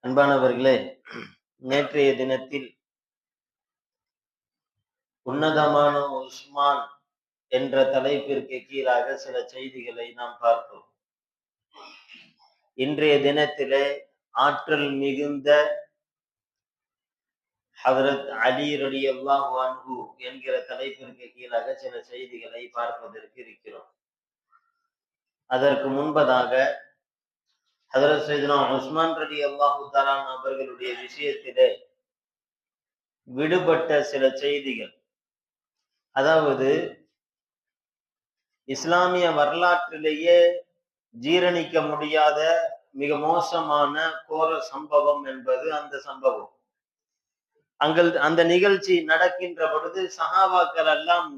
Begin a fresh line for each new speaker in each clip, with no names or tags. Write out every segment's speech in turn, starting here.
அன்பானவர்களே, நேற்றைய தினத்தில் உன்னதமான உஸ்மான் என்ற தலைப்பிற்கு கீழாக சில செய்திகளை நாம் பார்த்தோம். இன்றைய தினத்திலே ஆற்றல் மிகுந்த ஹதரத் அலி ரலியல்லாஹு அன்ஹு என்கிற தலைப்பிற்கு கீழாக சில செய்திகளை பார்ப்பதற்கு இருக்கிறோம். அதற்கு முன்பதாக ஹதரத் சையதுனா உஸ்மான் ரலியல்லாஹு தஆலா அவர்களுடைய விஷயத்திலே விடுபட்ட சில செய்திகள், அதாவது இஸ்லாமிய வரலாற்றிலேயே ஜீரணிக்க முடியாத மிக மோசமான கோர சம்பவம் என்பது அந்த சம்பவம். அந்த நிகழ்ச்சி நடக்கின்ற பொழுது சஹாபாக்கள் எல்லாம்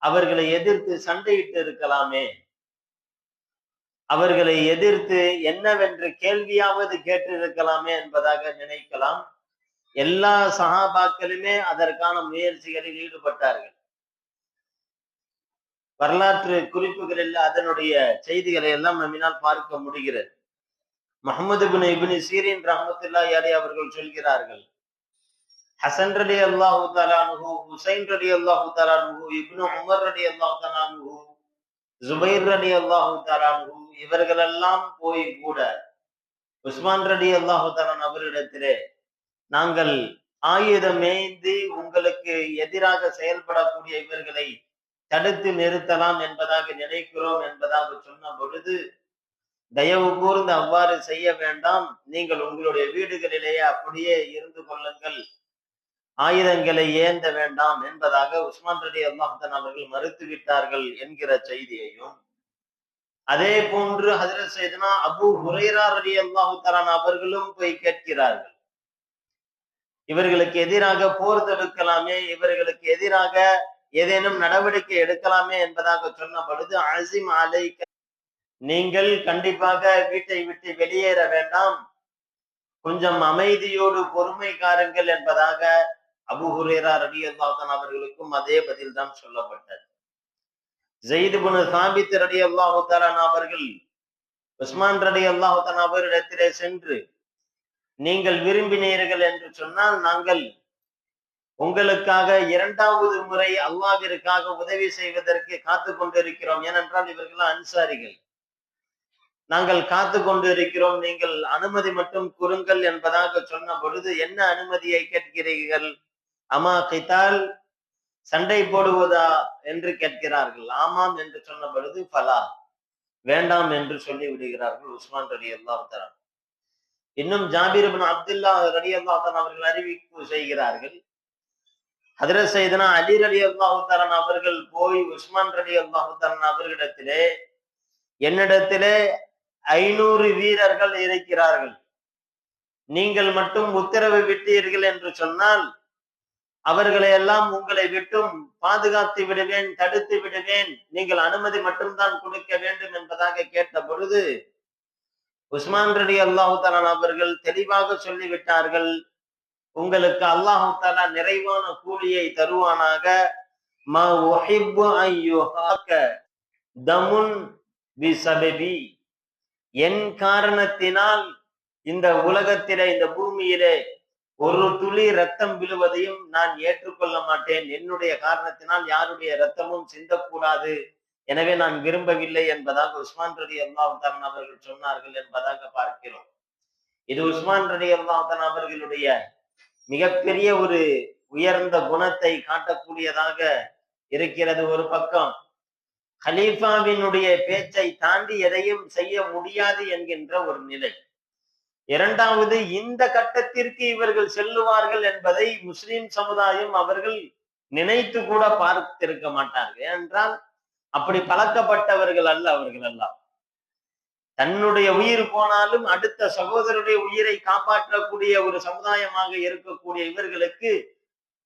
அவர்களை எதிர்த்து சண்டையிட்டு இருக்கலாமே, அவர்களை எதிர்த்து என்னவென்று கேள்வியாவது கேட்டிருக்கலாமே என்பதாக நினைக்கலாம். எல்லா சஹாபாக்களுமே அதற்கான முயற்சிகளில் ஈடுபட்டார்கள். வரலாற்று குறிப்புகளில் அதனுடைய செய்திகளை எல்லாம் நம்மினால் பார்க்க முடிகிறது. முஹம்மது இப்னு சீரின் ரஹ்மத்துல்லாஹி அலைஹி அவர்கள் சொல்கிறார்கள், ஹசன் ரலியல்லாஹு தஆலா அன்ஹு, ஹுசைன் ரலியல்லாஹு தஆலா அன்ஹு, இப்னு உமர் ரலியல்லாஹு தஆலா அன்ஹு, ஜுபைர் ரலியல்லாஹு தஆலா அன்ஹு இவர்களெல்லாம் போய் கூட உஸ்மான் ரலியல்லாஹு தஆலா அவரிடத்திலே, நாங்கள் ஆயுதம் ஏந்தி உங்களுக்கு எதிராக செயல்படக்கூடிய இவர்களை தடுத்து நிறுத்தலாம் என்பதாக நினைக்கிறோம் என்பதாக சொன்ன பொழுது, தயவு கூர்ந்து அவ்வாறு செய்ய வேண்டாம், நீங்கள் உங்களுடைய வீடுகளிலேயே அப்படியே இருந்து கொள்ளுங்கள், ஆயுதங்களை ஏந்த வேண்டாம் என்பதாக உஸ்மான் ரலியல்லாஹு தஆலா அவர்கள் மறுத்துவிட்டார்கள் என்கிற செய்தியையும், அதே போன்று ஹஜ்ரத் சையதுனா அபூ ஹுரைரா ரலியல்லாஹு தஆலா அவர்களும் போய் கேட்கிறார்கள், இவர்களுக்கு எதிராக போர் தொடுக்கலாமே, இவர்களுக்கு எதிராக ஏதேனும் நடவடிக்கை எடுக்கலாமே என்பதாக சொன்ன பொழுது, அஸிம் அலைக, நீங்கள் கண்டிப்பாக வீட்டை விட்டு வெளியேற வேண்டாம், கொஞ்சம் அமைதியோடு பொறுமை காருங்கள் என்பதாக அபூ ஹுரைரா ரலியல்லாஹு தஆலா அவர்களுக்கும் அதே பதில் தான் சொல்லப்பட்டது. ஸைத் இப்னு சாபித் ரலியல்லாஹு தஆலா அவர்கள் உஸ்மான் ரலியல்லாஹு தஆலா அவரிடத்திலே சென்று, நீங்கள் விரும்பினீர்கள் என்று சொன்னால் நாங்கள் உங்களுக்காக இரண்டாவது முறை அல்லாஹ்விற்காக உதவி செய்வதற்கு காத்து கொண்டிருக்கிறோம். ஏனென்றால் இவர்கள் அன்சாரிகள், நாங்கள் காத்து கொண்டிருக்கிறோம், நீங்கள் அனுமதி மட்டும் கூறுங்கள் என்பதாக சொன்ன பொழுது, என்ன அனுமதியை கேட்கிறீர்கள்? அமா கிதால், சண்டை போடுவதா என்று கேட்கிறார்கள். ஆமாம் என்று சொன்ன பொழுது, ஃபலா, வேண்டாம் என்று சொல்லி விடுகிறார்கள் உஸ்மான் ரலியல்லாஹு தஆலா. இன்னும் ஜாபிர் இப்னு அப்துல்லாஹ் ரலியல்லாஹு தஆலா அவர்கள் அறிவிப்பு செய்கிறார்கள், ஹஜ்ரத் சையதுனா அலி ரலியல்லாஹு தஆலா அவர்கள் போய் உஸ்மான் ரலியல்லாஹு தஆலா அவர்களிடத்திலே, என்னிடத்திலே 500 வீரர்கள் இருக்கிறார்கள், நீங்கள் மட்டும் உத்தரவு விட்டீர்கள் என்று சொன்னால் அவர்களை எல்லாம் உங்களை விட்டும் பாதுகாத்து விடுவேன், தடுத்து விடுவேன், நீங்கள் அனுமதி மட்டும்தான் கொடுக்க வேண்டும் என்பதாக கேட்ட பொழுது, உஸ்மான் ரலியல்லாஹு தஆலா அவர்கள் தெளிவாக சொல்லிவிட்டார்கள், உங்களுக்கு அல்லாஹ் தஆலா நிறைவான கூலியை தருவானாக, மா உஹிப்பு அன் யுஹாக தமுன் பிஸபபி, என் காரணத்தினால் இந்த உலகத்திலே, இந்த பூமியிலே ஒரு துளி ரத்தம் விழுவதையும் நான் ஏற்றுக்கொள்ள மாட்டேன், என்னுடைய காரணத்தினால் யாருடைய ரத்தமும் சிந்தக்கூடாது, எனவே நான் விரும்பவில்லை என்பதாக உஸ்மான் ரலியல்லாஹு தஆலா அவர்கள் சொன்னார்கள் என்பதாக பார்க்கிறோம். இது உஸ்மான் ரலியல்லாஹு தஆலா அவர்களுடைய மிகப்பெரிய ஒரு உயர்ந்த குணத்தை காட்டக்கூடியதாக இருக்கிறது. ஒரு பக்கம் ஹலீஃபாவினுடைய பேச்சை தாண்டி எதையும் செய்ய முடியாது என்கின்ற ஒரு நிலை. இரண்டாவது, இந்த கட்டத்திற்கு இவர்கள் செல்லுவார்கள் என்பதை முஸ்லிம் சமுதாயம் அவர்கள் நினைத்து கூட பார்த்திருக்க மாட்டார்கள். ஏனென்றால் அப்படி பழக்கப்பட்டவர்கள் அல்ல அவர்கள் எல்லாம். தன்னுடைய உயிர் போனாலும் அடுத்த சகோதரருடைய உயிரை காப்பாற்றக்கூடிய ஒரு சமுதாயமாக இருக்கக்கூடிய இவர்களுக்கு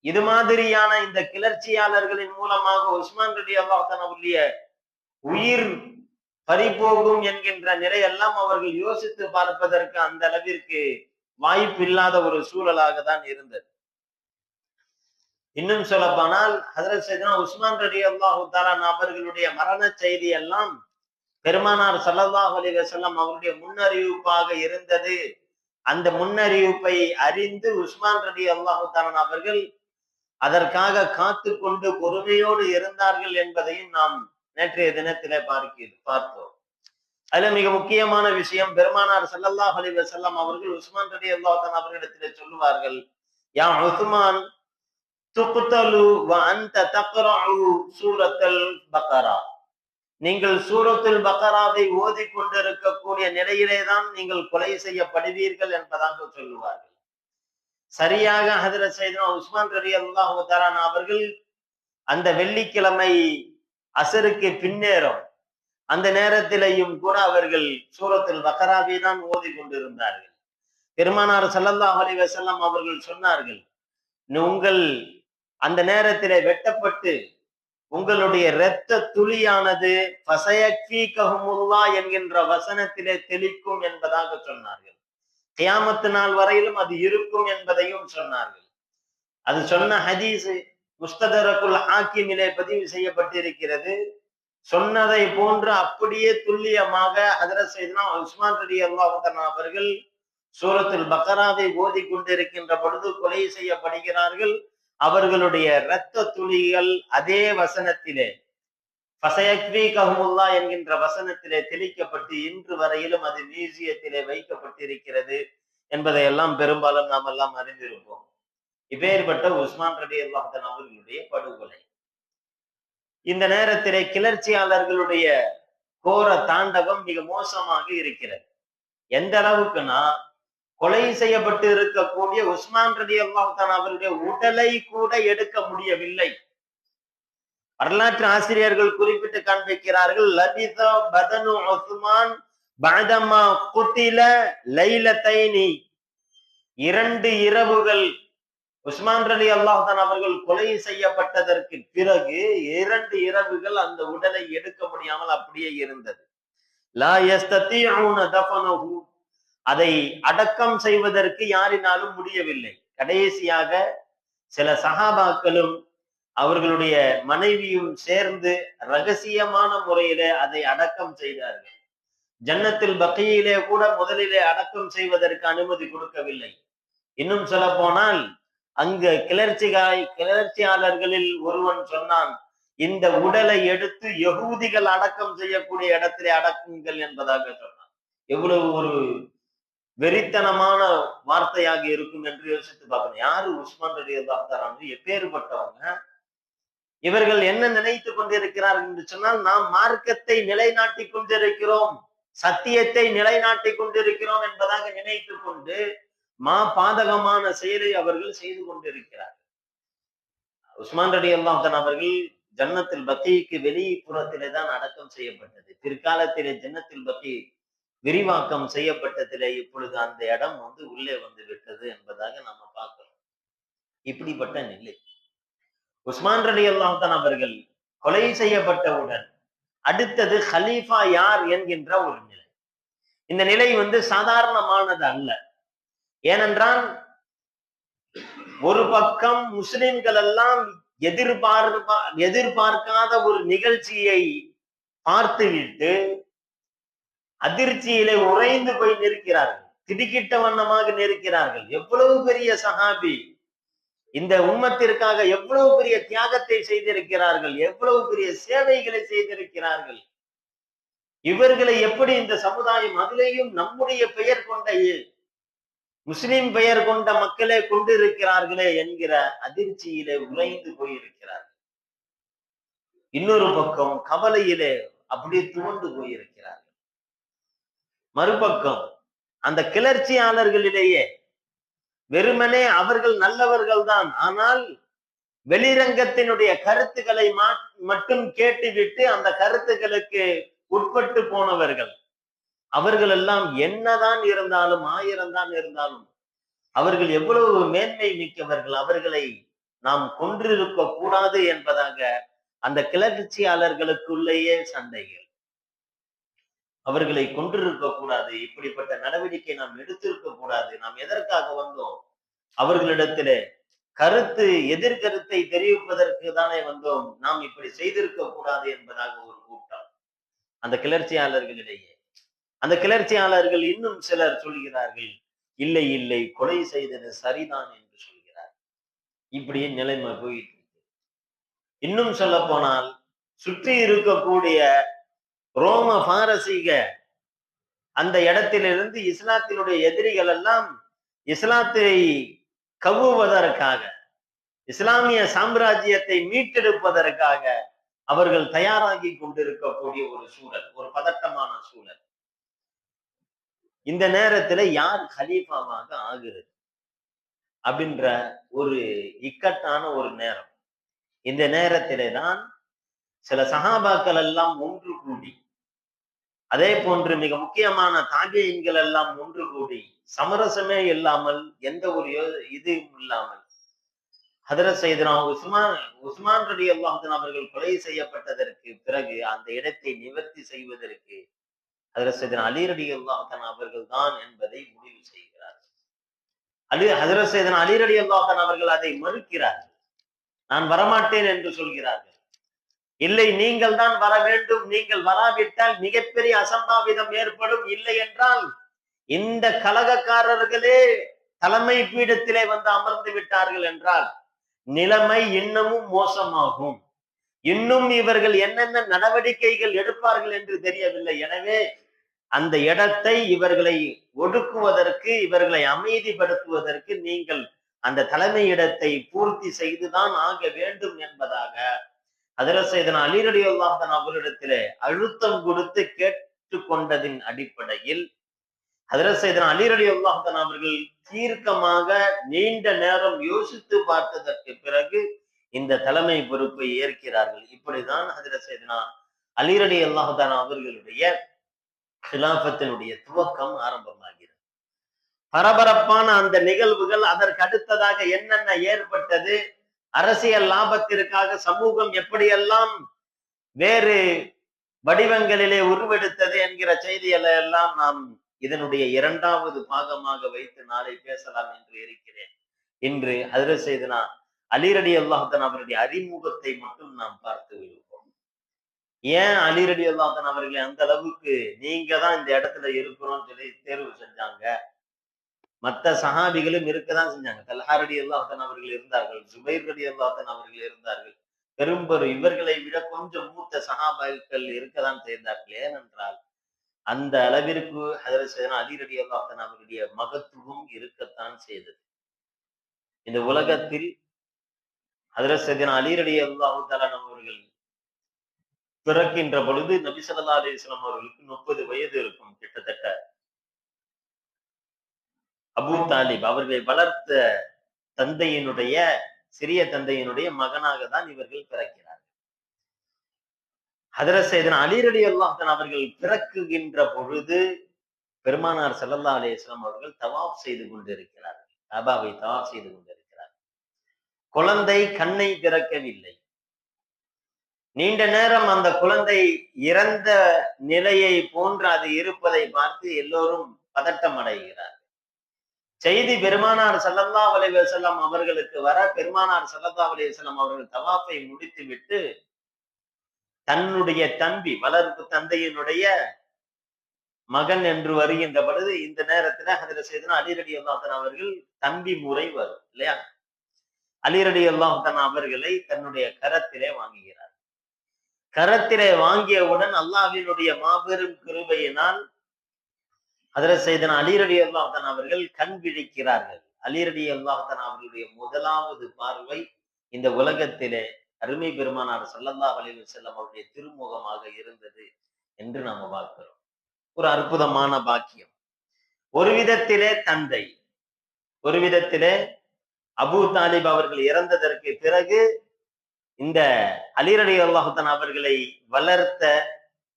இது மாதிரியான இந்த கிளர்ச்சியாளர்களின் மூலமாக உஸ்மான் ரலியல்லாஹு தஆலா அவருடைய உயிர் பறிபோகும் என்கின்ற நிலையெல்லாம் அவர்கள் யோசித்து பார்ப்பதற்கு அந்த அளவிற்கு வாய்ப்பு இல்லாத ஒரு சூழலாக தான் இருந்தது. இன்னும் சொல்ல போனால் ஹஜ்ரத் சையதுனா உஸ்மான் ரலியல்லாஹு தஆலா அவர்களுடைய மரண செய்தி எல்லாம் பெருமானார் ஸல்லல்லாஹு அலைஹி வஸல்லம் அவருடைய முன்னறிவிப்பாக இருந்தது அந்த முன்னறிவிப்பை அறிந்து உஸ்மான் ரலியல்லாஹு தஆலா அவர்கள் அதற்காக காத்து கொண்டு பொறுமையோடு இருந்தார்கள் என்பதையும் நாம் நேற்றைய தினத்திலே பார்த்தோம். அதுல மிக முக்கியமான விஷயம், பெருமானார் ஸல்லல்லாஹு அலைஹி வஸல்லம் அவர்கள் உஸ்மான் ரலியல்லாஹு தஆலா அவர்களிடத்திலே சொல்லுவார்கள், யா உஸ்மான் துக்தலு வ அன்த தக்ரஉ சூரத்துல் பக்ரா. நீங்கள் சூரத்துல் பக்ராவை ஓதிக் கொண்டிருக்கக்கூடிய நிலையிலேதான் நீங்கள் கொலை செய்யப்படுவீர்கள் என்பதாக சொல்லுவார்கள். சரியாக ஹஜ்ரத் சையதுனா உஸ்மான் ரலியல்லாஹு தஆலா அவர்கள் அந்த வெள்ளிக்கிழமை அசருக்கு பின்னேறும் அந்த நேரத்திலேயும் கூட அவர்கள் சூரத்துல் பக்ராவை தான் ஓதி கொண்டிருந்தார்கள். பெருமானார் ஸல்லல்லாஹு அலைஹி வஸல்லம் அவர்கள் சொன்னார்கள், உங்கள் அந்த நேரத்திலே வெட்டப்பட்டு உங்களுடைய இரத்த துளியானது ஃபஸயக்ஃபீகஹுமுல்லாஹ் என்கின்ற வசனத்திலே தெளிக்கும் என்பதாக சொன்னார்கள். கியாமத்து நாள் வரையிலும் அது இருக்கும் என்பதையும் சொன்னார்கள். அது சொன்ன ஹதீஸ் முஸ்ததரக்குல் ஹாக்கிமிலே பதிவு செய்யப்பட்டிருக்கிறது. சொன்னதை போன்று அப்படியே துல்லியமாக ஹஜ்ரத் சையதுனா உஸ்மான் ரலியல்லாஹு தஆலா அவர்கள் சூரத்துல் பக்ராவை ஓதிக் கொண்டிருக்கின்ற பொழுது கொலை செய்யப்படுகிறார்கள். அவர்களுடைய இரத்த துளிகள் அதே வசனத்திலே ஃபஸயக்ஃபீகஹுமுல்லாஹ் என்கின்ற வசனத்திலே தெளிக்கப்பட்டு இன்று வரையிலும் அது மியூசியத்திலே வைக்கப்பட்டிருக்கிறது என்பதை எல்லாம் பெரும்பாலும் நாம் எல்லாம் அறிந்திருப்போம். இப்பேற்பட்ட உஸ்மான் ரலியல்லாஹு தஆலா அவர்களுடைய படுகொலை. இந்த நேரத்திலே கிளர்ச்சியாளர்களுடைய கோர தாண்டவம் மிக மோசமாக இருக்கிறது. எந்த அளவுக்குன்னா, கொலை செய்யப்பட்டு இருக்கக்கூடிய உஸ்மான் ரலியல்லாஹு தஆலா அவருடைய உடலை கூட எடுக்க முடியவில்லை. வரலாற்று ஆசிரியர்கள் குறிப்பிட்டு காண்பிக்கிறார்கள், லபித பதனு உஸ்மான் பஅதமா குதில லைலத்தைனி. 2 இரவுகள் உஸ்மான் ரலியல்லாஹு தஆலா அவர்கள் கொலை செய்யப்பட்டதற்கு பிறகு 2 இரவுகள் அந்த உடலை எடுக்க முடியாமல் அப்படியே இருந்தது. லா யஸ்ததீஊன தஃபனஹு. அதை அடக்கம் செய்வதற்கு யாரினாலும் முடியவில்லை. கடைசியாக சில சஹாபாக்களும் அவர்களுடைய மனைவியும் சேர்ந்து ரகசியமான முறையிலே அதை அடக்கம் செய்தார்கள். ஜன்னத்தில் பக்கியிலே கூட முதலிலே அடக்கம் செய்வதற்கு அனுமதி கொடுக்கவில்லை. இன்னும் சொல்ல போனால் அங்கு கிளர்ச்சியாளர்களில் ஒருவன் சொன்னான், இந்த உடலை எடுத்து யகூதிகள் அடக்கம் செய்யக்கூடிய இடத்திலே அடக்குங்கள் என்பதாக சொன்னான். எவ்வளவு ஒரு வெறித்தனமான வார்த்தையாக இருக்கும் என்று யோசித்து பார்க்கணும். யாரு உஸ்மான் ரலியல்லாஹு தஆலா எப்பேற்பட்டவங்க? இவர்கள் என்ன நினைத்துக் கொண்டிருக்கிறார்கள் என்று சொன்னால், நாம் மார்க்கத்தை நிலைநாட்டி கொண்டிருக்கிறோம், சத்தியத்தை நிலைநாட்டி கொண்டிருக்கிறோம் என்பதாக நினைத்துக் கொண்டு பாதகமான செயலை அவர்கள் செய்து கொண்டிருக்கிறார்கள். உஸ்மான் ரலியல்லாஹு தஆலா அவர்கள் ஜன்னத்துல் பக்கீக்கு வெளிப்புறத்திலே தான் அடக்கம் செய்யப்பட்டது. பிற்காலத்திலே ஜன்னத்துல் பக்கீ விரிவாக்கம் செய்யப்பட்டதிலே இப்பொழுது அந்த இடம் உள்ளே வந்து விட்டது என்பதாக நம்ம பார்க்கிறோம். இப்படிப்பட்ட நிலை. உஸ்மான் ரலியல்லாஹு தஆலா அவர்கள் கொலை செய்யப்பட்டவுடன் அடுத்தது ஹலீஃபா யார் என்கின்ற ஒரு நிலை. இந்த நிலை சாதாரணமானது அல்ல. ஏனென்றால் ஒரு பக்கம் முஸ்லிம்கள் எல்லாம் எதிர்பார்க்காத ஒரு நிகழ்ச்சியை பார்த்துவிட்டு அதிர்ச்சியிலே உறைந்து போய் நிற்கிறார்கள். திடுக்கிட்ட வண்ணமாக நிற்கிறார்கள். எவ்வளவு பெரிய சஹாபி, இந்த உம்மத்திற்காக எவ்வளவு பெரிய தியாகத்தை செய்திருக்கிறார்கள், எவ்வளவு பெரிய சேவைகளை செய்திருக்கிறார்கள். இவர்களை எப்படி இந்த சமுதாயம், அதிலேயும் நம்முடைய பெயர் கொண்ட முஸ்லிம் பெயர் கொண்ட மக்களே கொண்டிருக்கிறார்களே என்கிற அதிர்ச்சியிலே உறைந்து போயிருக்கிறார்கள். இன்னொரு பக்கம் கவலையிலே அப்படியே துவண்டு போயிருக்கிறார்கள். மறுபக்கம் அந்த கிளர்ச்சியாளர்களிலேயே வெறுமனே அவர்கள் நல்லவர்கள் தான், ஆனால் வெளிரங்கத்தினுடைய கருத்துக்களை மட்டும் கேட்டுவிட்டு அந்த கருத்துக்களுக்கு உட்பட்டு போனவர்கள். அவர்கள் எல்லாம் என்னதான் இருந்தாலும், 1000 தான் இருந்தாலும், அவர்கள் எவ்வளவு மேன்மை மிக்கவர்கள், அவர்களை நாம் கொன்றிருக்க கூடாது என்பதாக அந்த கிளர்ச்சியாளர்களுக்குள்ளேயே சண்டைகள். அவர்களை கொன்றிருக்க கூடாது, இப்படிப்பட்ட நடவடிக்கை நாம் எடுத்திருக்க கூடாது, நாம் எதற்காக வந்தோம், அவர்களிடத்திலே எதிர்கருத்தை தெரிவிப்பதற்கு தானே வந்தோம், நாம் இப்படி செய்திருக்க கூடாது என்பதாக ஒரு கூட்டம் அந்த கிளர்ச்சியாளர்களிடையே. அந்த கிளர்ச்சியாளர்கள் இன்னும் சிலர் சொல்கிறார்கள், இல்லை இல்லை, கொலை செய்தது சரிதான் என்று சொல்கிறார். இப்படியே நிலைமை போயிட்டு இருக்கு. இன்னும் சொல்ல போனால் சுற்றி இருக்கக்கூடிய ரோம பாரசீக அந்த இடத்திலிருந்து இஸ்லாத்தினுடைய எதிரிகள் எல்லாம் இஸ்லாத்தை கவ்வுவதற்காக, இஸ்லாமிய சாம்ராஜ்யத்தை மீட்டெடுப்பதற்காக அவர்கள் தயாராகி கொண்டிருக்கக்கூடிய ஒரு சூழல், ஒரு பதட்டமான சூழல். இந்த நேரத்துல யார் கலீஃபாவாக ஆகிறது அப்படின்ற ஒரு இக்கட்டான ஒரு நேரம். இந்த நேரத்திலே தான் சில சஹாபாக்கள் எல்லாம் ஒன்று கூடி, அதே போன்று மிக முக்கியமான தாபியீன்கள் எல்லாம் ஒன்று கூடி, சமரசமே இல்லாமல், எந்த ஒரு இதுவும் இல்லாமல், ஹதரத் சையதுனா உஸ்மான் ரலியல்லாஹு அன்ஹு அவர்கள் கொலை செய்யப்பட்டதற்கு பிறகு அந்த இடத்தை நிவர்த்தி செய்வதற்கு ஹதரத் சையதுனா அலி ரலியல்லாஹு அன்ஹு அவர்கள் தான் என்பதை முடிவு செய்கிறார். ஹதரத் சையதுனா அலி ரலியல்லாஹு அன்ஹு அவர்கள் அதை மறுக்கிறார்கள். நான் வரமாட்டேன் என்று சொல்கிறார்கள். இல்லை, நீங்கள் தான் வர வேண்டும், நீங்கள் வராவிட்டால் மிகப்பெரிய அசம்பாவிதம் ஏற்படும், இல்லை என்றால் இந்த கலகக்காரர்களே தலைமை பீடத்திலே வந்து அமர்ந்து விட்டார்கள் என்றால் நிலைமை இன்னமும் மோசமாகும். இன்னும் இவர்கள் என்னென்ன நடவடிக்கைகள் எடுப்பார்கள் என்று தெரியவில்லை. எனவே அந்த இடத்தை இவர்களை ஒடுக்குவதற்கு, இவர்களை அமைதிப்படுத்துவதற்கு நீங்கள் அந்த தலைமை இடத்தை பூர்த்தி செய்துதான் ஆக வேண்டும் என்பதாக ஹதரத் சையதுனா அலி ரலியல்லாஹு அன்ஹு அவர்களிடத்திலே அழுத்தம் கொடுத்து கேட்டுக்கொண்டதின் அடிப்படையில் ஹதரத் சையதுனா அலி ரலியல்லாஹு அன்ஹு அவர்கள் தீர்க்கமாக நீண்ட நேரம் யோசித்து பார்த்ததற்கு பிறகு இந்த தலைமை பொறுப்பை ஏற்கிறார்கள். இப்படிதான் ஹதரத் சையதுனா அலி ரலியல்லாஹு அன்ஹு அவர்களுடைய கிலாஃபத்தினுடைய துவக்கம் ஆரம்பமாகிறது. பரபரப்பான அந்த நிகழ்வுகள், அதற்கு அடுத்ததாக என்னென்ன ஏற்பட்டது, அரசியல் லாபத்திற்காக சமூகம் எப்படியெல்லாம் வேறு வடிவங்களிலே உருவெடுத்தது என்கிற செய்திகளை எல்லாம் நாம் இதனுடைய இரண்டாவது பாகமாக வைத்து நாளை பேசலாம் என்று இருக்கிறேன். இன்று ஹதரத் சையதுனா அலி ரலியல்லாஹு அன்ஹு அவருடைய அறிமுகத்தை மட்டும் நாம் பார்த்து விடுவோம். ஏன் அலி ரலியல்லாஹு அன்ஹு அவர்களை அந்த அளவுக்கு நீங்க தான் இந்த இடத்துல இருக்கிறோம்னு சொல்லி தேர்வு செஞ்சாங்க? மற்ற சஹாபிகளும் இருக்கதான் செஞ்சாங்க. தல்ஹா ரலியல்லாஹு அன்ஹு அவர்கள் இருந்தார்கள், ஜுபைர் ரலியல்லாஹு அன்ஹு அவர்கள் இருந்தார்கள். பெரும்பெரும் இவர்களை விட கொஞ்சம் மூத்த சஹாபாக்கள் இருக்கதான் செய்தார்கள். ஏனென்றால் அந்த அளவிற்கு ஹதரத் சையதுனா அலி ரலியல்லாஹு அன்ஹு அவருடைய மகத்துவம் இருக்கத்தான் செய்தது. இந்த உலகத்தில் ஹதரத் சையதுனா அலி ரலியல்லாஹு தஆலா அவர்கள் பிறக்கின்ற பொழுது நபி ஸல்லல்லாஹு அலைஹி வஸல்லம் அவர்களுக்கு 30 வயது இருக்கும் கிட்டத்தட்ட. அபூ தாலிப் அவர்களை வளர்த்த தந்தையினுடைய, சிறிய தந்தையினுடைய மகனாக தான் இவர்கள் பிறக்கிறார்கள். ஹதரத் சையதுனா அலி ரலியல்லாஹு அன்ஹு அவர்கள் பிறக்குகின்ற பொழுது பெருமானார் ஸல்லல்லாஹு அலைஹி வஸல்லம் அவர்கள் தவாப் செய்து கொண்டிருக்கிறார்கள். காபாவை தவாப் செய்து கொண்டிருக்கிறார்கள். குழந்தை கண்ணை திறக்கவில்லை. நீண்ட நேரம் அந்த குழந்தை இறந்த நிலையை போன்று அது இருப்பதை பார்த்து எல்லோரும் பதட்டம் அடைகிறார். செய்தி பெருமானார் ஸல்லல்லாஹு அலைஹி வஸல்லம் அவர்களுக்கு வர, பெருமானார் ஸல்லல்லாஹு அலைஹி வஸல்லம் அவர்கள் தவாஃபை முடித்துவிட்டு தன்னுடைய தம்பி, வளர்ப்பு தந்தையினுடைய மகன் என்று வருகின்ற பொழுது இந்த நேரத்துல ஹதரத் சையதுனா அலி ரலியல்லாஹு அன்ஹு அவர்கள் தம்பி முறை வரும் இல்லையா? அலி ரலியல்லாஹு அன்ஹு அவர்களை தன்னுடைய கரத்திலே வாங்குகிறார். கரத்திலே வாங்கியவுடன் அல்லாஹ்வினுடைய மாபெரும் கிருபையினால் ஹதரத் சையதுனா அலி ரலியல்லாஹு அன்ஹு அவர்கள் கண் விழிக்கிறார்கள். அலி ரலியல்லாஹு அன்ஹு அவர்களுடைய முதலாவது பார்வை இந்த உலகத்திலே அருமை பெருமானார் ஸல்லல்லாஹு அலைஹி வஸல்லம் அவருடைய திருமுகமாக இருந்தது என்று நாம பார்க்கிறோம். ஒரு அற்புதமான பாக்கியம். ஒரு விதத்திலே தந்தை, ஒரு விதத்திலே அபூ தாலிப் அவர்கள் இறந்ததற்கு பிறகு இந்த அலி ரலியல்லாஹு அன்ஹு அவர்களை வளர்த்த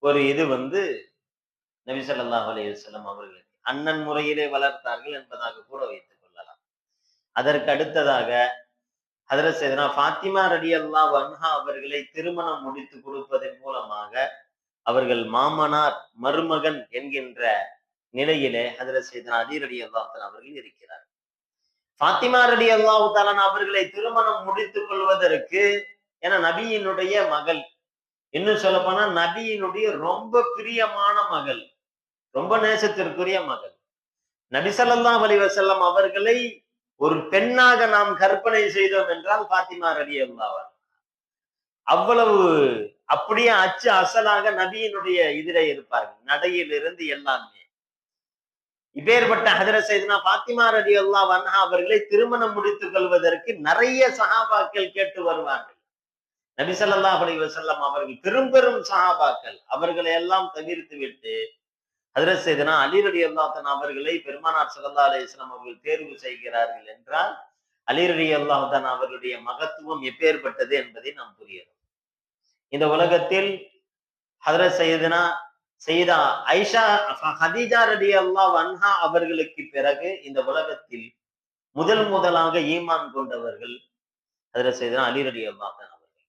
ஒரு இது நபி ஸல்லல்லாஹு அலைஹி வஸல்லம் அவர்களை அண்ணன் முறையிலே வளர்த்தார்கள் என்பதாக கூட வைத்துக் கொள்ளலாம். அதற்கு அடுத்ததாக ஹதரத் சையதுனா ஃபாத்திமா ரலியல்லாஹு அன்ஹா அவர்களை திருமணம் முடித்து கொடுப்பதன் மூலமாக அவர்கள் மாமனார் மருமகன் என்கின்ற நிலையிலே ஹதரத் சையதுனா அலி ரலியல்லாஹு அன்ஹு அவர்கள் இருக்கிறார். ஃபாத்திமா ரலியல்லாஹு தஆலா அவர்களை திருமணம் முடித்துக் கொள்வதற்கு, ஏன்னா நபியினுடைய மகள், இன்னும் சொல்ல போனா நபியினுடைய ரொம்ப பிரியமான மகள், ரொம்ப நேசத்திற்குரிய மகள். நபி ஸல்லல்லாஹு அலைஹி வஸல்லம் அவர்களை ஒரு பெண்ணாக நாம் கற்பனை செய்தோம் என்றால் பாத்திமா ரலியல்லாஹு அன்ஹா அவ்வளவு அப்படியே அச்சு அசலாக நபியினுடைய இதிலே இருப்பார்கள், நடையிலிருந்து எல்லாமே. இப்பேற்பட்ட ஹஜ்ரத் சையதுனா பாத்திமா ரலியல்லாஹு அன்ஹா அவர்களை திருமணம் முடித்துக் கொள்வதற்கு நிறைய சஹாபாக்கள் கேட்டு வருவார்கள். நபி ஸல்லல்லாஹு அலைஹி வஸல்லம் அவர்கள் பெரும் சஹாபாக்கள் அவர்களை எல்லாம் தவிர்த்து விட்டு ஹஜ்ரத் சையதுனா அலி ரலியல்லாஹு அன்ஹு அவர்களை பெருமானார் ஸல்லல்லாஹு அலைஹி வஸல்லம் அவர்கள் தேர்வு செய்கிறார்கள் என்றால் அலி ரலியல்லாஹு அன்ஹு அவர்களுடைய மகத்துவம் எப்பேற்பட்டது என்பதை நாம் புரியணும். இந்த உலகத்தில் ஹஜ்ரத் சையதா ஐஷா ஹதீஜா ரலியல்லாஹு அன்ஹா அவர்களுக்கு பிறகு இந்த உலகத்தில் முதலாக ஈமான் கொண்டவர்கள் ஹஜ்ரத் சையதனா அலி ரலியல்லாஹு அன்ஹு அவர்கள்.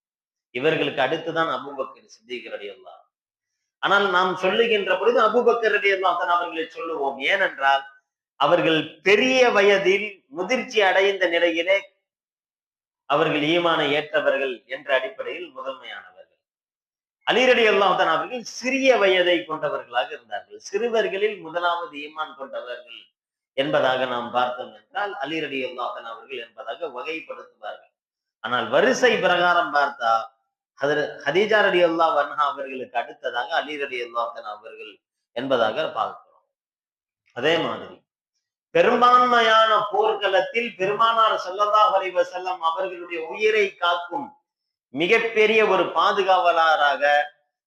இவர்களுக்கு அடுத்துதான் அபூபக்கர் சித்திக் ரலியல்லாஹு. ஆனால் நாம் சொல்லுகின்ற பொழுது அபூபக்கர் ரலியல்லாஹு அன்ஹு அவர்களை சொல்லுவோம். ஏனென்றால் அவர்கள் பெரிய வயதில் முதிர்ச்சி அடைந்த நிலையிலே அவர்கள் ஈமானை ஏற்றவர்கள் என்ற அடிப்படையில் முதன்மையானவர்கள். அலி ரலியல்லாஹு அன்ஹு அவர்கள் சிறிய வயதை கொண்டவர்களாக இருந்தார்கள். சிறுவர்களில் முதலாவது ஈமான் கொண்டவர்கள் என்பதாக நாம் பார்த்தோம் என்றால் அலி ரலியல்லாஹு அன்ஹு அவர்கள் என்பதாக வகைப்படுத்துவார்கள். ஆனால் வரிசை பிரகாரம் பார்த்தா ஹதீஜா ரலியல்லாஹு அன்ஹா அவர்களுக்கு அடுத்ததாக அலி ரலியல்லாஹு அன்ஹு அவர்கள் என்பதாக பார்க்கிறோம். அதே மாதிரி பெரும்பான்மையான போர்க்களத்தில் பெருமானார் ஸல்லல்லாஹு அலைஹி வஸல்லம் அவர்களுடைய உயிரை காக்கும் மிகப்பெரிய ஒரு பாதுகாவலராக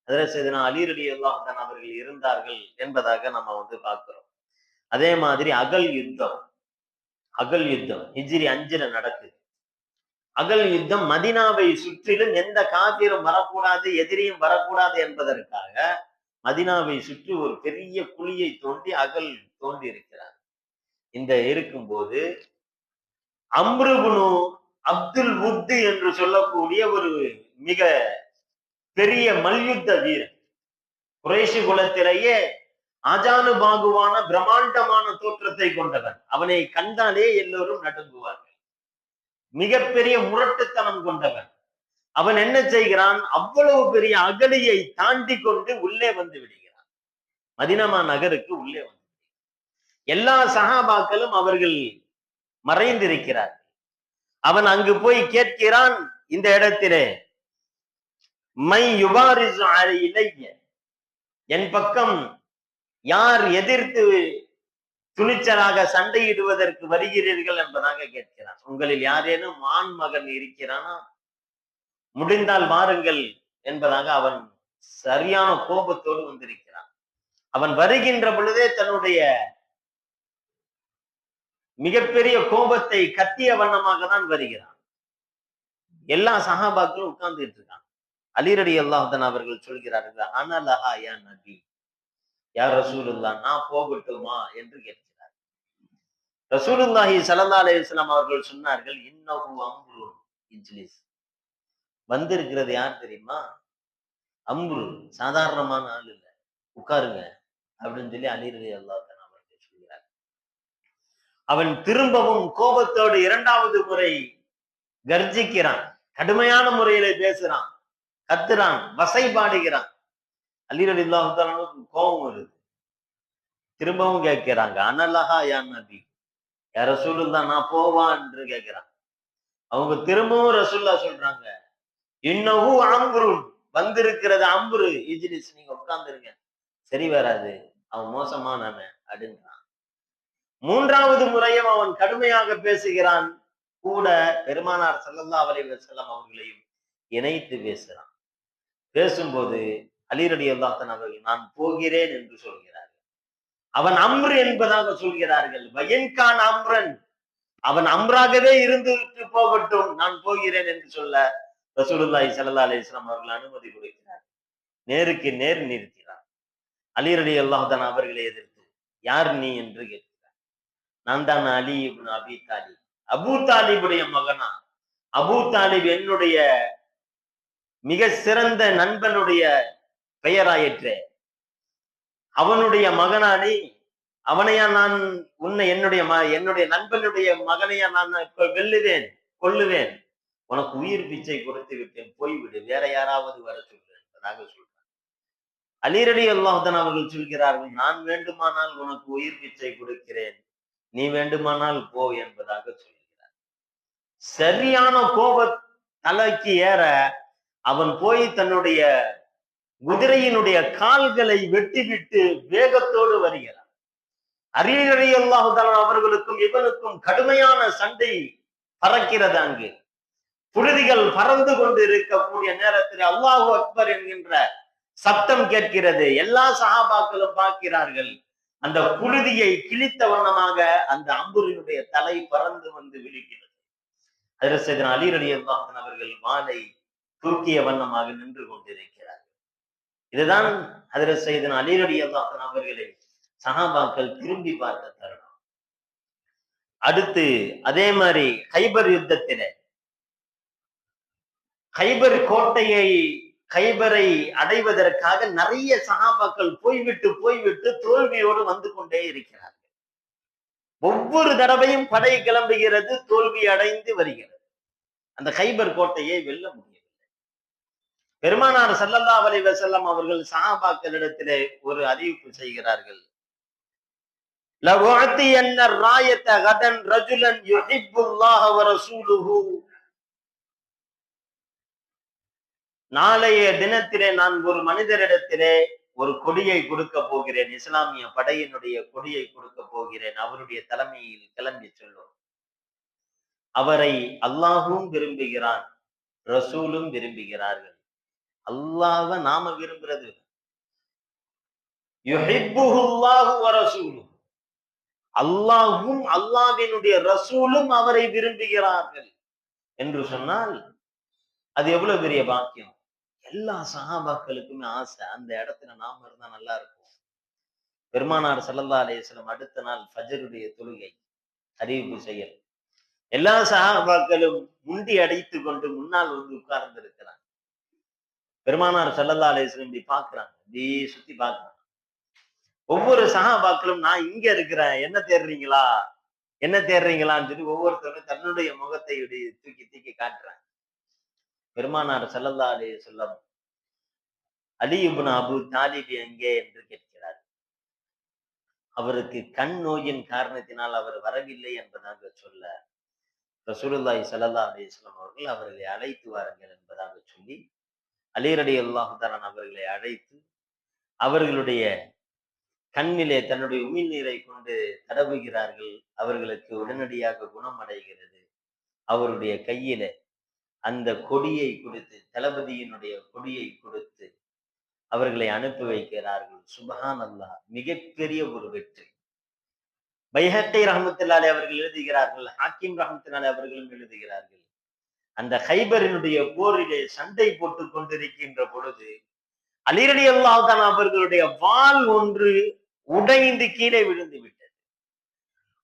ஹஜ்ரத் சையதுனா அலி ரலியல்லாஹு அன்ஹு அவர்கள் இருந்தார்கள் என்பதாக நம்ம பார்க்கிறோம். அதே மாதிரி அகல் யுத்தம் ஹிஜ்ரி 5ல நடக்குது. அகல் யுத்தம் மதீனாவை சுற்றிலும் எந்த காபிரும் வரக்கூடாது, எதிரியும் வரக்கூடாது என்பதற்காக மதீனாவை சுற்றி ஒரு பெரிய குழியை தோண்டி அகல் தோண்டி இருக்கிறார். இந்த இருக்கும்போது அம்ரு இப்னு அப்துல் வுத் என்று சொல்லக்கூடிய ஒரு மிக பெரிய மல்யுத்த வீரன், குறைஷி குலத்திலேயே ஆஜானு பாகுவான பிரம்மாண்டமான தோற்றத்தை கொண்டவன். அவனை கண்டாலே எல்லோரும் நடுங்குவார்கள். மிகப்பெரிய முரட்டுத்தனம் கொண்டவன். அவன் என்ன செய்கிறான்? அவ்வளவு பெரிய அகலியை தாண்டி கொண்டு உள்ளே வந்து விடுகிறான். மதீனா நகருக்கு உள்ளே வந்து எல்லா சஹாபாக்களும் அவர்கள் மறைந்திருக்கிறார்கள். அவன் அங்கு போய் கேட்கிறான், இந்த இடத்திலே மை யுபாரிசு அலைய, என் பக்கம் யார் எதிர்த்து துணிச்சலாக சண்டையிடுவதற்கு வருகிறீர்கள் என்பதாக கேட்கிறான். உங்களில் யாரேனும் ஆண் மகன் இருக்கிறானா? முடிந்தால் வாருங்கள் என்பதாக அவன் சரியான கோபத்தோடு வந்திருக்கிறான். அவன் வருகின்ற பொழுதே தன்னுடைய மிகப்பெரிய கோபத்தை கத்திய வண்ணமாக தான் வருகிறான். எல்லா சஹாபாக்களும் உட்கார்ந்துட்டு இருக்கான். அலி ரலியல்லாஹு அன்ஹு அவர்கள் சொல்கிறார்கள், அனலஹா யா நபி, யா ரசூலுல்லாஹ், நான் போகட்டுமா என்று கேட்கிறார். ரசூலுல்லாஹி ஸல்லல்லாஹு அலைஹி வஸல்லம் அவர்கள் சொன்னார்கள், இன்னஹு அம்ருன் இஜ்லிஸ். வந்திருக்கிறது யார் தெரியுமா? அம்ரு, சாதாரணமான ஆள் இல்ல, உட்காருங்க அப்படின்னு சொல்லி அலி ரலியல்லாஹு அன்ஹு அவர்கள் சொல்கிறார். அவன் திரும்பவும் கோபத்தோடு 2வது முறை கர்ஜிக்கிறான், கடுமையான முறையில பேசுறான், கத்துறான், வசைபாடுகிறான். அலி ரலியல்லாஹு அன்ஹு கோபம் வருது. திரும்பவும் கேட்கிறாங்க, அனலஹா யா நபி, யா ரசூலுல்லாஹ், நான் போவா என்று கேட்கிறான். அவங்க திரும்பவும் ரசூலுல்லாஹ் சொல்றாங்க, இன்னஹு அம்ருன், வந்திருக்கிறது அம்ரு இஜ்லிஸ், நீங்க உட்கார்ந்துருங்க, சரி வராது, அவன் மோசமானவன் அப்படின்றான். 3வது முறையும் அவன் கடுமையாக பேசுகிறான். கூட பெருமானார் ஸல்லல்லாஹு அலைஹி வஸல்லம் அவர்களையும் இணைத்து பேசுறான். பேசும்போது அலி ரலியல்லாஹு அன்ஹு அவர்கள், நான் போகிறேன் என்று சொல்கிறார்கள். அவன் அம்ரு என்பதாக சொல்கிறார்கள். வயன்கான் அம்ரன், அவன் அம்ராகவே இருந்துவிட்டு போகட்டும், நான் போகிறேன் என்று சொல்ல ரசூலுல்லாஹி ஸல்லல்லாஹு அலைஹி வஸல்லம் அவர்கள் அனுமதி கொடுக்கிறார். நேருக்கு நேர் நிறுத்தினார். அலி ரலியல்லாஹு அன்ஹு அவர்களை எதிர்த்து, யார் நீ என்று கேட்கிறார். நான் தான் அலி இப்னு அபி தாலிப், அபூ தாலிபுடைய மகனா. அபூ தாலிப் என்னுடைய மிக சிறந்த நண்பனுடைய பெயராயிற்றே, அவனுடைய மகனா நீ? அவனையா நான் என்னுடைய நண்பனுடைய மகனையா நான் இப்ப வெல்லுவேன், கொல்லுவேன்? உனக்கு உயிர் பிச்சை கொடுத்து விட்டேன், போய்விடு, வேற யாராவது வர சொல்றேன் என்பதாக சொல்றான். அலி ரலியல்லாஹு அன்ஹு அவர்கள் சொல்கிறார்கள், நான் வேண்டுமானால் உனக்கு உயிர் பிச்சை கொடுக்கிறேன், நீ வேண்டுமானால் போ என்பதாக சொல்கிறார். சரியான கோப தலைக்கு ஏற அவன் போய் தன்னுடைய குதிரையினுடைய கால்களை வெட்டிவிட்டு வேகத்தோடு வருகிறான். அலி ரலியல்லாஹு தஆலா அவர்களுக்கும் இவனுக்கும் கடுமையான சண்டை பறக்கிறது. அங்கு புழுதிகள் பறந்து கொண்டு இருக்கக்கூடிய நேரத்தில் அல்லாஹு அக்பர் என்கின்ற சத்தம் கேட்கிறது. எல்லா சஹாபாக்களும் பார்க்கிறார்கள். அந்த புழுதியை கிழித்த வண்ணமாக அந்த அம்புரினுடைய தலை பறந்து வந்து விழுகிறது. ஹஜ்ரத் ஸையதுனா அலி ரலியல்லாஹு அன்ஹு அவர்கள் வாளை தூக்கிய வண்ணமாக நின்று கொண்டிருக்கிறார்கள். இதுதான் ஹஜ்ரத் ஸையதுனா அலி ரலியல்லாஹு அன்ஹு அவர்களை சஹாபாக்கள் திரும்பி பார்த்த தருணம். அடுத்து அதே மாதிரி கைபர் யுத்தத்திலே கைபர் கோட்டையை கைபரை அடைவதற்காக நிறைய சஹாபாக்கள் போய்விட்டு தோல்வியோடு வந்து கொண்டே இருக்கிறார்கள். ஒவ்வொரு தடவையும் படை கிளம்புகிறது, தோல்வி அடைந்து வருகிறது. அந்த கைபர் கோட்டையை வெல்ல முடியவில்லை. பெருமானார் ஸல்லல்லாஹு அலைஹி வஸல்லம் அவர்கள் சஹாபாக்களிடத்திலே ஒரு அறிவிப்பு செய்கிறார்கள். லவஅத்தியன்ன ராயத கதன் ரஜுலன் யுஹிப்புல்லாஹ வ ரசூலுஹு. நாளைய தினத்திலே நான் ஒரு மனிதரிடத்திலே ஒரு கொடியை கொடுக்க போகிறேன், இஸ்லாமிய படையினுடைய கொடியை கொடுக்க போகிறேன். அவருடைய தலைமையில் கிளம்பி சொல்லும். அவரை அல்லாஹும் விரும்புகிறான், ரசூலும் விரும்புகிறார்கள். அல்லாஹ்வ நாம விரும்புறது, யுஹிப்புல்லாஹு வ ரசூலுஹு, அல்லாஹும் அல்லாஹ்வினுடைய ரசூலும் அவரை விரும்புகிறார்கள் என்று சொன்னால் அது எவ்வளவு பெரிய பாக்கியம். எல்லா சஹாபாக்களுக்குமே ஆசை, அந்த இடத்துல நாம இருந்தா நல்லா இருக்கும். பெருமானார் ஸல்லல்லாஹு அலைஹி வஸல்லம் அடுத்த நாள் ஃபஜ்ருடைய தொழுகை அறிவிப்பு செய்யல். எல்லா சஹாபாக்களும் முண்டி அடைத்து கொண்டு முன்னால் வந்து உட்கார்ந்து இருக்கிறாங்க. பெருமானார் ஸல்லல்லாஹு அலைஹி வஸல்லம் இப்படி பார்க்கிறாங்க, இப்படி சுத்தி பார்க்கிறாங்க. ஒவ்வொரு சஹாபாக்களும் நான் இங்க இருக்கிறேன், என்ன தேடுறீங்களான்னு சொல்லி ஒவ்வொருத்தரும் தன்னுடைய முகத்தை தூக்கி தூக்கி காட்டுறாங்க. பெருமானார் ஸல்லல்லாஹு அலைஹி வஸல்லம் அலி இப்னு அபூ தாலிப் எங்கே என்று கேட்கிறார். அவருக்கு கண் நோயின் காரணத்தினால் அவர் வரவில்லை என்பதாக சொல்ல ரசூலுல்லாஹி ஸல்லல்லாஹு அலைஹி வஸல்லம் அவர்கள் அவர்களை அழைத்து வாருங்கள் என்பதாக சொல்லி அலி ரலியல்லாஹு தஆலா அவர்களை அழைத்து அவர்களுடைய கண்ணிலே தன்னுடைய உமிழ்நீரை கொண்டு தடவுகிறார்கள். அவர்களுக்கு உடனடியாக குணம் அடைகிறது. அவருடைய கையில அந்த கொடியை கொடுத்து, தளபதியினுடைய கொடியை கொடுத்து அவர்களை அனுப்பி வைக்கிறார்கள். சுப்ஹானல்லாஹ், மிகப்பெரிய ஒரு வெற்றி. பைஹக்கி ரஹ்மத்துல்லாஹி அவர்கள் எழுதுகிறார்கள், ஹாக்கிம் ரஹ்மத்துல்லாஹி அவர்களும் எழுதுகிறார்கள். அந்த கைபரினுடைய போரிலே சண்டை போட்டுக் கொண்டிருக்கின்ற பொழுது அலி ரலியல்லாஹு தஆலா அவர்களுடைய வாள் ஒன்று உடைந்து கீழே விழுந்து விட்டது.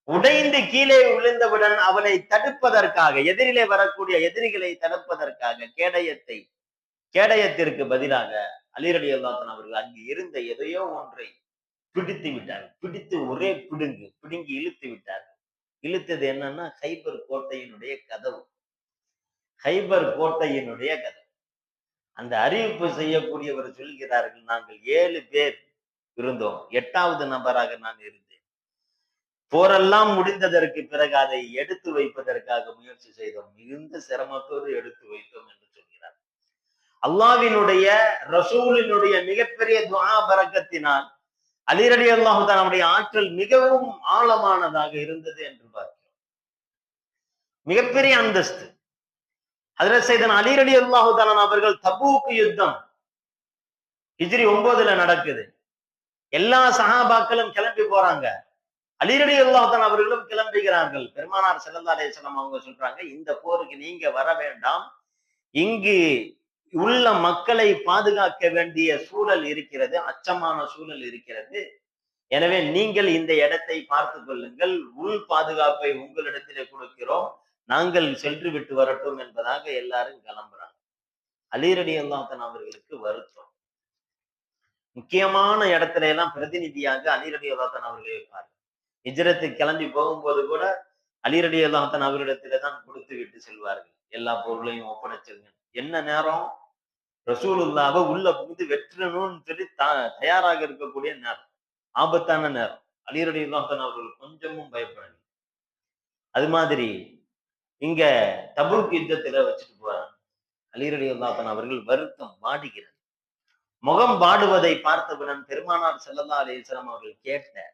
உடைந்து கீழே விழுந்தவுடன் அவனை தடுப்பதற்காக, எதிரிலே வரக்கூடிய எதிரிகளை தடுப்பதற்காக கேடயத்திற்கு பதிலாக அலி ரலியல்லாஹு தஆலா அவர்கள் அங்கு இருந்த எதையோ ஒன்றை பிடித்து விட்டார்கள். பிடித்து ஒரே பிடுங்கி இழுத்து விட்டார்கள். இழுத்தது என்னன்னா கைபர் கோட்டையினுடைய கதவு. கைபர் கோட்டையினுடைய கதவு. அந்த அறிவிப்பு செய்யக்கூடியவர் சொல்கிறார்கள், நாங்கள் 7 பேர் இருந்தோம், 8வது நபராக நான் இருந்தேன். போரெல்லாம் முடிந்ததற்கு பிறகு அதை எடுத்து வைப்பதற்காக முயற்சி செய்தோம். மிகுந்த சிரமத்தோடு எடுத்து வைத்தோம் என்று சொல்கிறார். அல்லாஹ்வினுடைய ரசூலினுடைய மிகப்பெரிய துஆ பரக்கத்தினால் அலி ரலியல்லாஹு தஆலாவுடைய ஆற்றல் மிகவும் ஆழமானதாக இருந்தது என்று பார்க்கிறோம். மிகப்பெரிய அந்தஸ்து. ஹஜ்ரத் ஸையதுனா அலி ரலியல்லாஹு தஆலா அவர்கள் தபூக் யுத்தம் ஹிஜ்ரி 9ல நடக்குது. எல்லா சஹாபாக்களும் கிளம்பி போறாங்க. அலி ரலியல்லாஹு தஆலா அவர்களும் கிளம்புகிறார்கள். பெருமானார் ஸல்லல்லாஹு அலைஹி வஸல்லம் அவங்க சொல்றாங்க, இந்த போருக்கு நீங்க வர வேண்டாம், இங்கு உள்ள மக்களை பாதுகாக்க வேண்டிய சூழல் இருக்கிறது, அச்சமான சூழல் இருக்கிறது. எனவே நீங்கள் இந்த இடத்தை பார்த்துக் கொள்ளுங்கள், உள் பாதுகாப்பை உங்களிடத்திலே கொடுக்கிறோம், நாங்கள் சென்று விட்டு வரட்டும் என்பதாக எல்லாரும் கிளம்புறாங்க. அலி ரலியல்லாஹு தஆலா அவர்களுக்கு வருத்தம். முக்கியமான இடத்துல எல்லாம் பிரதிநிதியாக அலி ரலியல்லாஹு தஆலா அவர்களை வைப்பார். ஹிஜ்ரத்துக்கு கிளம்பி போகும்போது கூட அலி ரலியல்லாஹு தஆலா அவரிடத்திலே தான் கொடுத்து விட்டு செல்வார்கள். எல்லா பொருளையும் ஒப்படைச்சிருங்க. என்ன நேரம், ரசூலுல்லாஹ்வை உள்ள புகுந்து வெற்றணும்னு சொல்லி தயாராக இருக்கக்கூடிய நேரம், ஆபத்தான நேரம். அலி ரலியல்லாஹு தஆலா அவர்கள் கொஞ்சமும் பயப்படவில்லை. அது மாதிரி இங்க தபூக் யுத்தத்துல வச்சுட்டு போறாங்க. அலி ரலியல்லாஹு அன்ஹு அவர்கள் வருத்தம் வாடுகிறது. முகம் வாடுவதை பார்த்தவுடன் பெருமானார் ஸல்லல்லாஹு அலைஹி வஸல்லம் அவர்கள்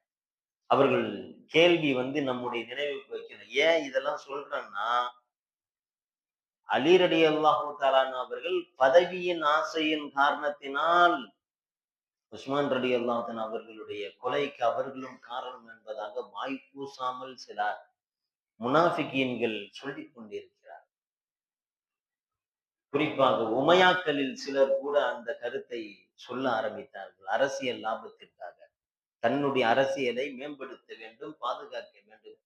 அவர்கள் கேள்வி நம்முடைய நினைவுக்கு வைக்கணும். ஏன் இதெல்லாம் சொல்றேன்னா, அலி ரலியல்லாஹு தஆலா அன்ஹு அவர்கள் பதவியின் ஆசையின் காரணத்தினால் உஸ்மான் ரலியல்லாஹு அன்ஹு அவர்களுடைய கொலைக்கு அவர்களும் காரணம் என்பதாக வாய் கூசாமல் சில முனாஃபிகீன்கள் சொல்லிக் கொண்டிருக்கிறார். குறிப்பாக உமையாக்களில் சிலர் கூட அந்த கருத்தை சொல்ல ஆரம்பித்தார்கள். அரசியல் லாபத்திற்காக. தன்னுடைய அரசியலை மேம்படுத்த வேண்டும், பாதுகாக்க வேண்டும்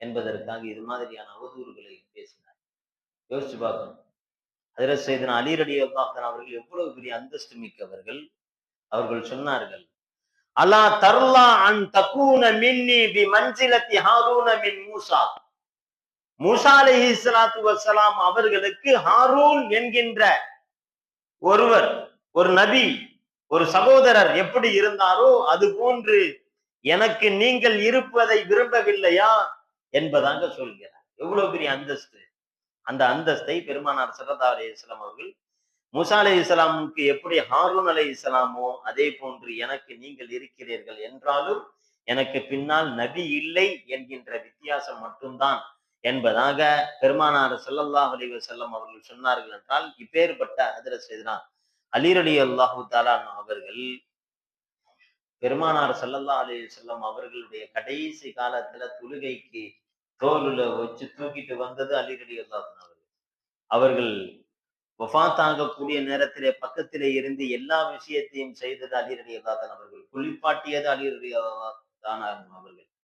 என்பதற்காக இது மாதிரியான அவதூறுகளை பேசினார். யோசிச்சு பார்க்கணும். ஹஜ்ரத் சையதுனா அலி ரலியல்லாஹு அன்ஹு அவர்கள் எவ்வளவு பெரிய அந்தஸ்து மிக்கவர்கள். அவர்கள் சொன்னார்கள், அலா தர்லா அன் தகூன மின்னி பி மன்சிலத்தி ஹாரூன மின் மூசா. மூசா அலைஹிஸ்ஸலாத்து வஸ்ஸலாம் அவர்களுக்கு ஹாரூன் என்கின்ற ஒருவர், ஒரு நபி, ஒரு சகோதரர் எப்படி இருந்தாரோ அது போன்று எனக்கு நீங்கள் இருப்பதை விரும்பவில்லையா என்பதாக சொல்கிறார். எவ்வளவு பெரிய அந்தஸ்து. அந்த அந்தஸ்தை பெருமானார் ஸல்லல்லாஹு அலைஹி வஸல்லம் அவர்கள் மூசா அலைஹிஸ்ஸலாமுக்கு எப்படி ஹாரூன் அலைஹிஸ்ஸலாமோ அதே போன்று எனக்கு நீங்கள் இருக்கிறீர்கள் என்றாலும் எனக்கு பின்னால் நபி இல்லை என்கின்ற வித்தியாசம் மட்டும்தான் என்பதாக பெருமானார் ஸல்லல்லாஹு அலைஹி வஸல்லம் அவர்கள் சொன்னார்கள் என்றால், இப்பேற்பட்ட ஹஜ்ரத் சையதுனா அலி ரலியல்லாஹு தஆலா அன்ஹு அவர்கள் பெருமானார் ஸல்லல்லாஹு அலைஹி வஸல்லம் அவர்களுடைய கடைசி காலத்துல தொழுகைக்கு தோளுல வச்சு தூக்கிட்டு வந்தது அலி ரலியல்லாஹு அன்ஹு அவர்கள். அவர்கள் வஃபாத் ஆகக்கூடிய நேரத்திலே பக்கத்திலே இருந்து எல்லா விஷயத்தையும் செய்தது அலி ரலியல்லாஹு அன்ஹு அவர்கள். குளிப்பாட்டியது அலி ரலியல்லாஹு அன்ஹு அவர்கள்.